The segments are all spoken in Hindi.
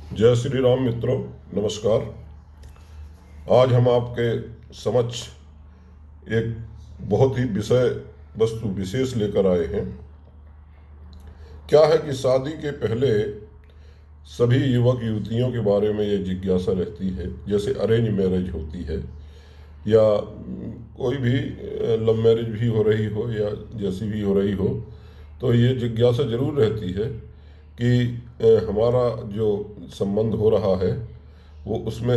जय श्री राम मित्रों, नमस्कार। आज हम आपके समक्ष एक बहुत ही विषय वस्तु विशेष लेकर आए हैं। क्या है कि शादी के पहले सभी युवक युवतियों के बारे में ये जिज्ञासा रहती है, जैसे अरेंज मैरिज होती है या कोई भी लव मैरिज भी हो रही हो या जैसी भी हो रही हो, तो ये जिज्ञासा जरूर रहती है कि हमारा जो संबंध हो रहा है वो उसमें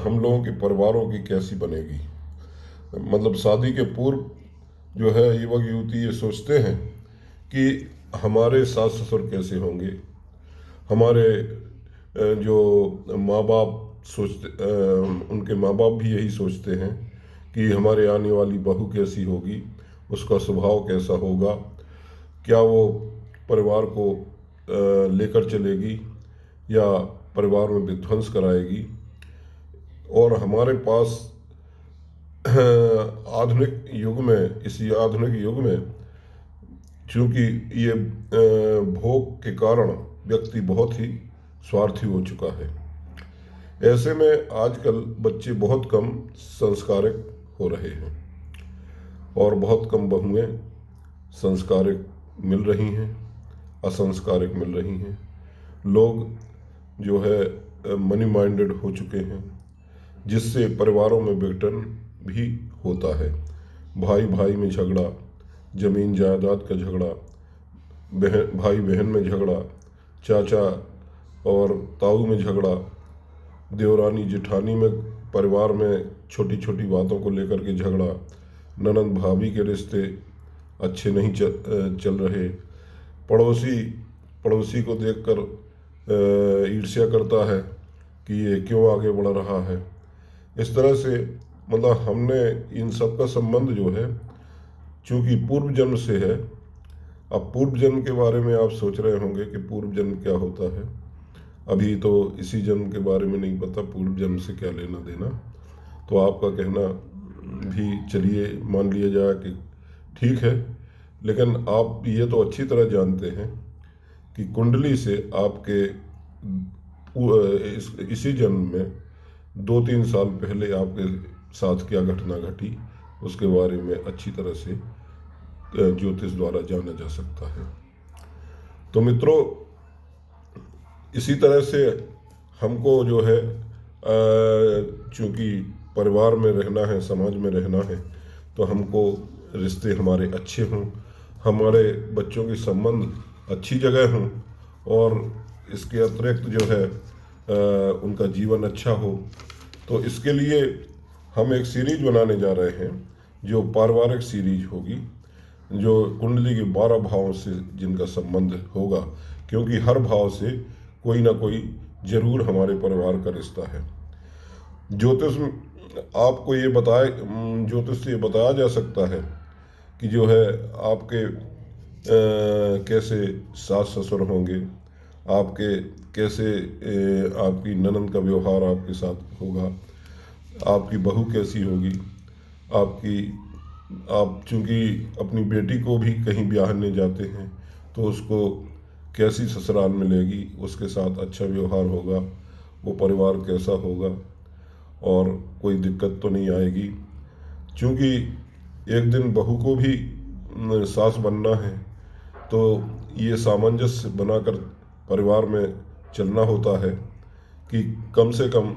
हम लोगों के परिवारों की कैसी बनेगी। मतलब शादी के पूर्व जो है युवक युवती ये सोचते हैं कि हमारे सास ससुर कैसे होंगे, हमारे जो माँ बाप सोचते उनके माँ बाप भी यही सोचते हैं कि हमारे आने वाली बहू कैसी होगी, उसका स्वभाव कैसा होगा, क्या वो परिवार को लेकर चलेगी या परिवार में विध्वंस कराएगी। और हमारे पास आधुनिक युग में, इसी आधुनिक युग में चूँकि ये भोग के कारण व्यक्ति बहुत ही स्वार्थी हो चुका है, ऐसे में आजकल बच्चे बहुत कम संस्कारिक हो रहे हैं और बहुत कम बहुएं संस्कारिक मिल रही हैं, असंस्कारिक मिल रही हैं। लोग जो है मनी माइंडेड हो चुके हैं, जिससे परिवारों में विघटन भी होता है। भाई भाई में झगड़ा, जमीन जायदाद का झगड़ा, बहन भाई बहन में झगड़ा, चाचा और ताऊ में झगड़ा, देवरानी जेठानी में, परिवार में छोटी छोटी बातों को लेकर के झगड़ा, ननंद भाभी के रिश्ते अच्छे नहीं चल रहे, पड़ोसी पड़ोसी को देखकर ईर्ष्या करता है कि ये क्यों आगे बढ़ रहा है। इस तरह से मतलब हमने इन सब का संबंध जो है चूँकि पूर्व जन्म से है। अब पूर्व जन्म के बारे में आप सोच रहे होंगे कि पूर्व जन्म क्या होता है। अभी तो इसी जन्म के बारे में नहीं पता, पूर्व जन्म से क्या लेना देना। तो आपका कहना भी चलिए मान लिया जाए कि ठीक है, लेकिन आप ये तो अच्छी तरह जानते हैं कि कुंडली से आपके इसी जन्म में 2-3 साल पहले आपके साथ क्या घटना घटी, उसके बारे में अच्छी तरह से ज्योतिष द्वारा जाना जा सकता है। तो मित्रों, इसी तरह से हमको जो है चूँकि परिवार में रहना है, समाज में रहना है, तो हमको रिश्ते हमारे अच्छे हों, हमारे बच्चों के संबंध अच्छी जगह हों और इसके अतिरिक्त जो है उनका जीवन अच्छा हो। तो इसके लिए हम एक सीरीज बनाने जा रहे हैं जो पारिवारिक सीरीज होगी, जो कुंडली के 12 भावों से जिनका संबंध होगा, क्योंकि हर भाव से कोई ना कोई जरूर हमारे परिवार का रिश्ता है। ज्योतिष आपको ये ज्योतिष से ये बताया जा सकता है कि जो है आपके कैसे सास ससुर होंगे, आपके कैसे आपकी ननंद का व्यवहार आपके साथ होगा, आपकी बहू कैसी होगी, आप चूँकि अपनी बेटी को भी कहीं ब्याहने जाते हैं तो उसको कैसी ससुराल मिलेगी, उसके साथ अच्छा व्यवहार होगा, वो परिवार कैसा होगा और कोई दिक्कत तो नहीं आएगी। चूँकि एक दिन बहू को भी सास बनना है, तो ये सामंजस्य बनाकर परिवार में चलना होता है कि कम से कम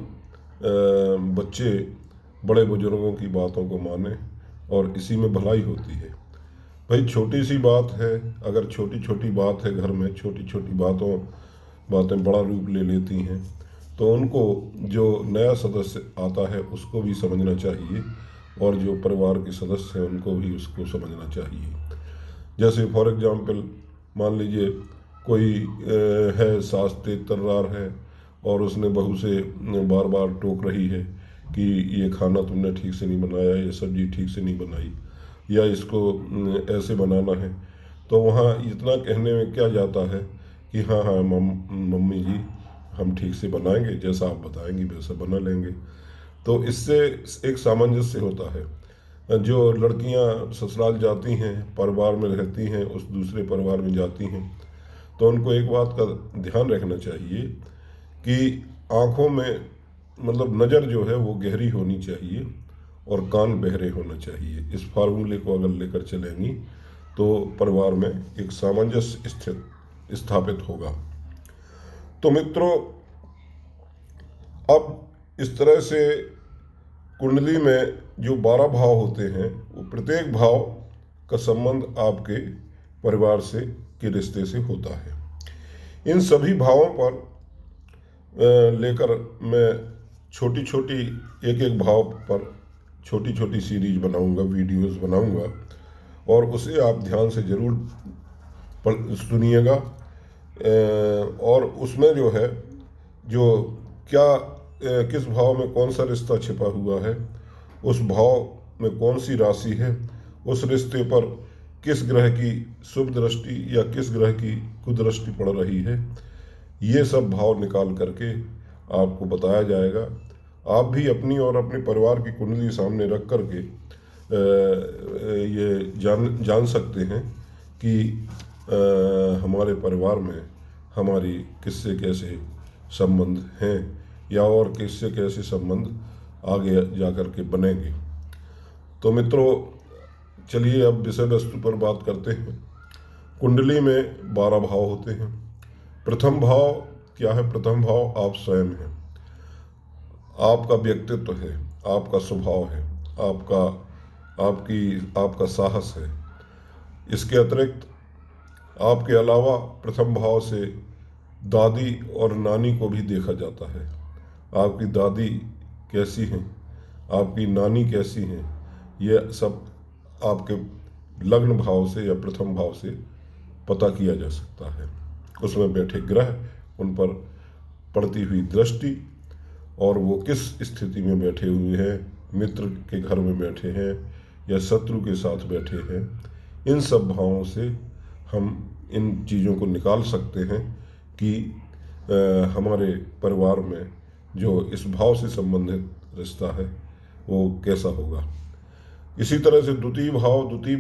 बच्चे बड़े बुजुर्गों की बातों को माने और इसी में भलाई होती है। भाई छोटी सी बात है, अगर छोटी छोटी बात है घर में, छोटी छोटी बातें बड़ा रूप ले लेती हैं, तो उनको जो नया सदस्य आता है उसको भी समझना चाहिए और जो परिवार के सदस्य हैं उनको भी उसको समझना चाहिए। जैसे फॉर एग्जांपल मान लीजिए कोई है, सास तेज तर्रार है और उसने बहू से बार बार टोक रही है कि ये खाना तुमने ठीक से नहीं बनाया, ये सब्जी ठीक से नहीं बनाई, या इसको ऐसे बनाना है, तो वहाँ इतना कहने में क्या जाता है कि हाँ हाँ मम्मी जी हम ठीक से बनाएंगे, जैसा आप बताएंगी वैसा बना लेंगे। तो इससे एक सामंजस्य होता है। जो लड़कियां ससुराल जाती हैं, परिवार में रहती हैं, उस दूसरे परिवार में जाती हैं, तो उनको एक बात का ध्यान रखना चाहिए कि आँखों में मतलब नज़र जो है वो गहरी होनी चाहिए और कान बहरे होना चाहिए। इस फार्मूले को अगर लेकर चलेंगी तो परिवार में एक सामंजस्य स्थापित होगा। तो मित्रों, अब इस तरह से कुंडली में जो 12 भाव होते हैं, वो प्रत्येक भाव का संबंध आपके परिवार से के रिश्ते से होता है। इन सभी भावों पर लेकर मैं छोटी छोटी एक एक भाव पर छोटी छोटी सीरीज बनाऊंगा, वीडियोस बनाऊंगा, और उसे आप ध्यान से जरूर सुनिएगा। और उसमें जो है जो क्या किस भाव में कौन सा रिश्ता छिपा हुआ है, उस भाव में कौन सी राशि है, उस रिश्ते पर किस ग्रह की शुभ दृष्टि या किस ग्रह की कुदृष्टि पड़ रही है, ये सब भाव निकाल करके आपको बताया जाएगा। आप भी अपनी और अपने परिवार की कुंडली सामने रख करके ये जान सकते हैं कि हमारे परिवार में हमारी किससे कैसे संबंध हैं, या और किससे कैसे संबंध आगे जा कर के बनेंगे। तो मित्रों, चलिए अब विषय वस्तु पर बात करते हैं। कुंडली में 12 भाव होते हैं। प्रथम भाव क्या है? प्रथम भाव आप स्वयं हैं, आपका व्यक्तित्व है, आपका स्वभाव है, आपका साहस है। इसके अतिरिक्त आपके अलावा प्रथम भाव से दादी और नानी को भी देखा जाता है। आपकी दादी कैसी हैं, आपकी नानी कैसी हैं, ये सब आपके लग्न भाव से या प्रथम भाव से पता किया जा सकता है। उसमें बैठे ग्रह, उन पर पड़ती हुई दृष्टि, और वो किस स्थिति में बैठे हुए हैं, मित्र के घर में बैठे हैं या शत्रु के साथ बैठे हैं, इन सब भावों से हम इन चीज़ों को निकाल सकते हैं कि हमारे परिवार में जो इस भाव से संबंधित रिश्ता है वो कैसा होगा। इसी तरह से द्वितीय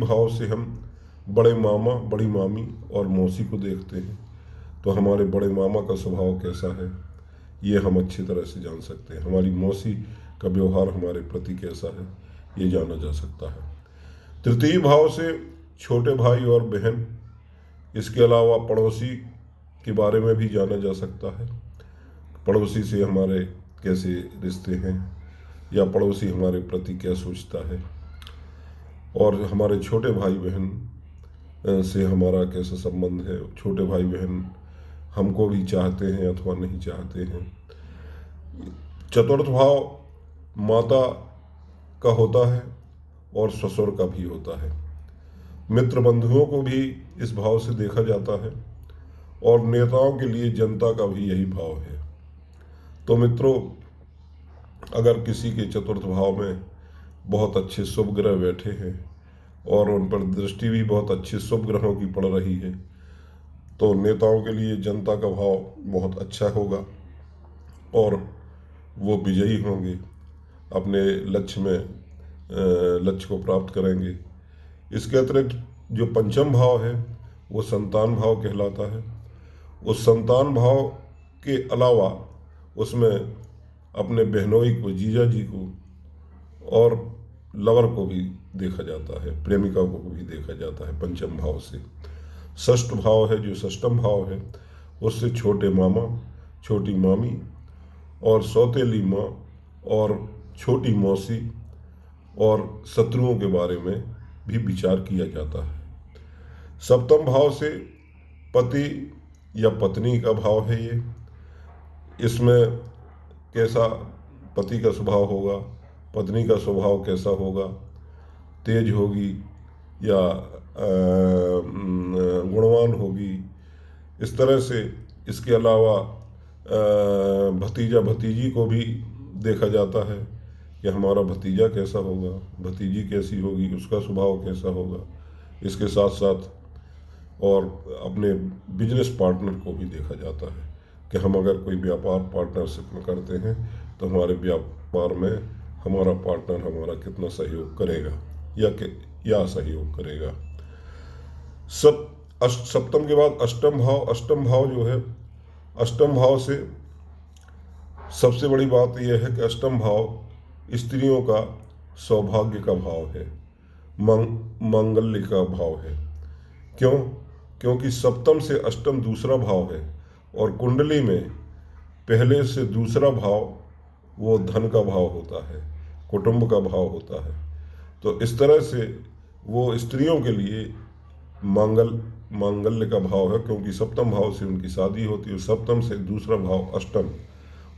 भाव से हम बड़े मामा, बड़ी मामी और मौसी को देखते हैं। तो हमारे बड़े मामा का स्वभाव कैसा है, ये हम अच्छी तरह से जान सकते हैं। हमारी मौसी का व्यवहार हमारे प्रति कैसा है, ये जाना जा सकता है। तृतीय भाव से छोटे भाई और बहन, इसके अलावा पड़ोसी के बारे में भी जाना जा सकता है। पड़ोसी से हमारे कैसे रिश्ते हैं, या पड़ोसी हमारे प्रति क्या सोचता है, और हमारे छोटे भाई बहन से हमारा कैसा संबंध है। छोटे भाई बहन हमको भी चाहते हैं अथवा नहीं चाहते हैं। चतुर्थ भाव माता का होता है और ससुर का भी होता है। मित्र बंधुओं को भी इस भाव से देखा जाता है, और नेताओं के लिए जनता का भी यही भाव है। तो मित्रों, अगर किसी के चतुर्थ भाव में बहुत अच्छे शुभ ग्रह बैठे हैं और उन पर दृष्टि भी बहुत अच्छे शुभ ग्रहों की पड़ रही है, तो नेताओं के लिए जनता का भाव बहुत अच्छा होगा और वो विजयी होंगे, अपने लक्ष्य को प्राप्त करेंगे। इसके अतिरिक्त जो पंचम भाव है वो संतान भाव कहलाता है। उस संतान भाव के अलावा उसमें अपने बहनोई को, जीजा जी को और लवर को भी देखा जाता है, प्रेमिका को भी देखा जाता है पंचम भाव से। षष्ठ भाव है जो षष्ठम भाव है, उससे छोटे मामा, छोटी मामी और सौतेली माँ और छोटी मौसी और शत्रुओं के बारे में भी विचार किया जाता है। सप्तम भाव से पति या पत्नी का भाव है ये। इसमें कैसा पति का स्वभाव होगा, पत्नी का स्वभाव कैसा होगा, तेज होगी या गुणवान होगी, इस तरह से। इसके अलावा भतीजा भतीजी को भी देखा जाता है कि हमारा भतीजा कैसा होगा, भतीजी कैसी होगी, उसका स्वभाव कैसा होगा। इसके साथ साथ और अपने बिजनेस पार्टनर को भी देखा जाता है कि हम अगर कोई व्यापार पार्टनरशिप में करते हैं तो हमारे व्यापार में हमारा पार्टनर हमारा कितना सहयोग करेगा या सहयोग करेगा। सप्तम के बाद अष्टम भाव। अष्टम भाव जो है, अष्टम भाव से सबसे बड़ी बात यह है कि अष्टम भाव स्त्रियों का सौभाग्य का भाव है, मांगल्य का भाव है। क्यों? क्योंकि सप्तम से अष्टम दूसरा भाव है और कुंडली में पहले से दूसरा भाव वो धन का भाव होता है, कुटुंब का भाव होता है। तो इस तरह से वो स्त्रियों के लिए मांगल्य का भाव है, क्योंकि सप्तम भाव से उनकी शादी होती है। सप्तम से दूसरा भाव अष्टम,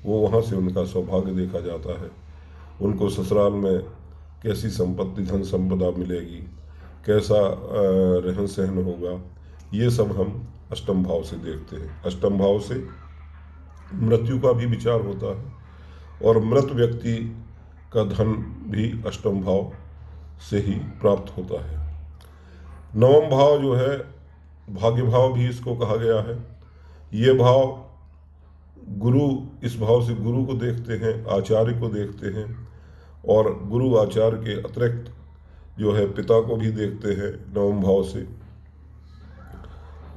वो वहाँ से उनका सौभाग्य देखा जाता है। उनको ससुराल में कैसी संपत्ति, धन संपदा मिलेगी, कैसा रहन सहन होगा, ये सब हम अष्टम भाव से देखते हैं। अष्टम भाव से मृत्यु का भी विचार होता है और मृत व्यक्ति का धन भी अष्टम भाव से ही प्राप्त होता है। नवम भाव जो है भाग्य भाव भी इसको कहा गया है। ये भाव गुरु, इस भाव से गुरु को देखते हैं, आचार्य को देखते हैं और गुरु आचार्य के अतिरिक्त जो है पिता को भी देखते हैं नवम भाव से,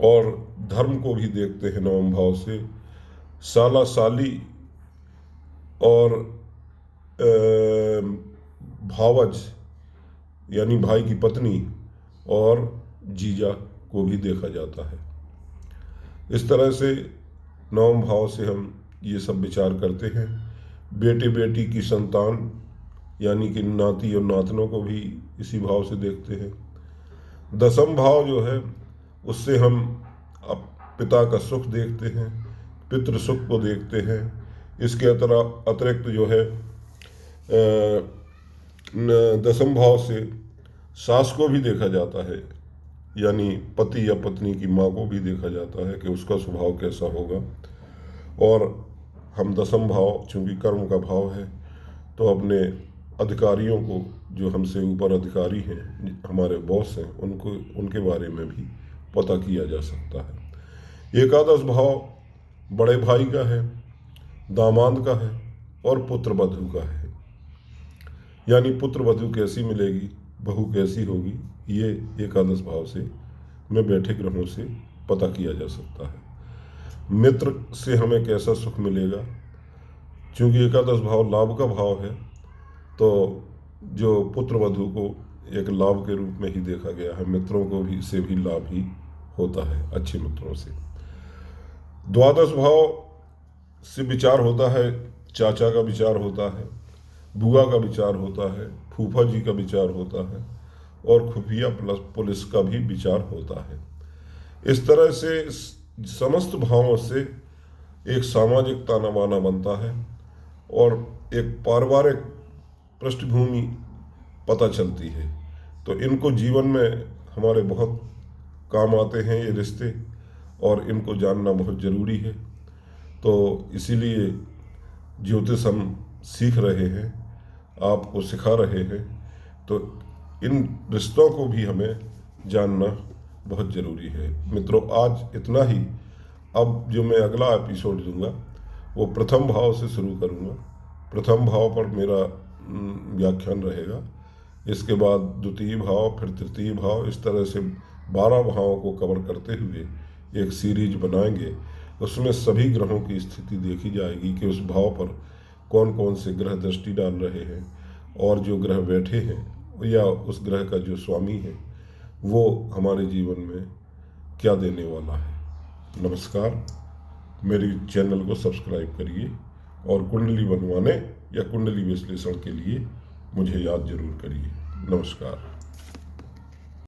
और धर्म को भी देखते हैं नवम भाव से। साला साली और भावज यानी भाई की पत्नी और जीजा को भी देखा जाता है। इस तरह से नवम भाव से हम ये सब विचार करते हैं। बेटे बेटी की संतान यानी कि नाती और नातनों को भी इसी भाव से देखते हैं। दसम भाव जो है उससे हम अब पिता का सुख देखते हैं, पितृ सुख को देखते हैं। इसके अतिरिक्त जो है दसम भाव से सास को भी देखा जाता है, यानी पति या पत्नी की माँ को भी देखा जाता है कि उसका स्वभाव कैसा होगा। और हम दसम भाव चूँकि कर्म का भाव है तो अपने अधिकारियों को, जो हमसे ऊपर अधिकारी हैं, हमारे बॉस हैं, उनके बारे में भी पता किया जा सकता है। एकादश भाव बड़े भाई का है, दामाद का है और पुत्र वधू का है, यानी पुत्र वधू कैसी मिलेगी, बहू कैसी होगी, ये एकादश भाव से में बैठे ग्रहों से पता किया जा सकता है। मित्र से हमें कैसा सुख मिलेगा, क्योंकि एकादश भाव लाभ का भाव है, तो जो पुत्र वधू को एक लाभ के रूप में ही देखा गया है। मित्रों को भी से भी लाभ ही होता है, अच्छे मित्रों से। द्वादश भाव से विचार होता है, चाचा का विचार होता है, बुआ का विचार होता है, फूफा जी का विचार होता है और खुफिया प्लस पुलिस का भी विचार होता है। इस तरह से समस्त भावों से एक सामाजिक ताना बाना बनता है और एक पारिवारिक पृष्ठभूमि पता चलती है। तो इनको जीवन में हमारे बहुत काम आते हैं ये रिश्ते, और इनको जानना बहुत ज़रूरी है। तो इसीलिए ज्योतिष हम सीख रहे हैं, आपको सिखा रहे हैं, तो इन रिश्तों को भी हमें जानना बहुत ज़रूरी है। मित्रों, आज इतना ही। अब जो मैं अगला एपिसोड दूंगा वो प्रथम भाव से शुरू करूंगा। प्रथम भाव पर मेरा व्याख्यान रहेगा। इसके बाद द्वितीय भाव, फिर तृतीय भाव, इस तरह से 12 भावों को कवर करते हुए एक सीरीज बनाएंगे। उसमें सभी ग्रहों की स्थिति देखी जाएगी कि उस भाव पर कौन कौन से ग्रह दृष्टि डाल रहे हैं, और जो ग्रह बैठे हैं या उस ग्रह का जो स्वामी है वो हमारे जीवन में क्या देने वाला है। नमस्कार, मेरे चैनल को सब्सक्राइब करिए और कुंडली बनवाने या कुंडली विश्लेषण के लिए मुझे याद जरूर करिए। नमस्कार।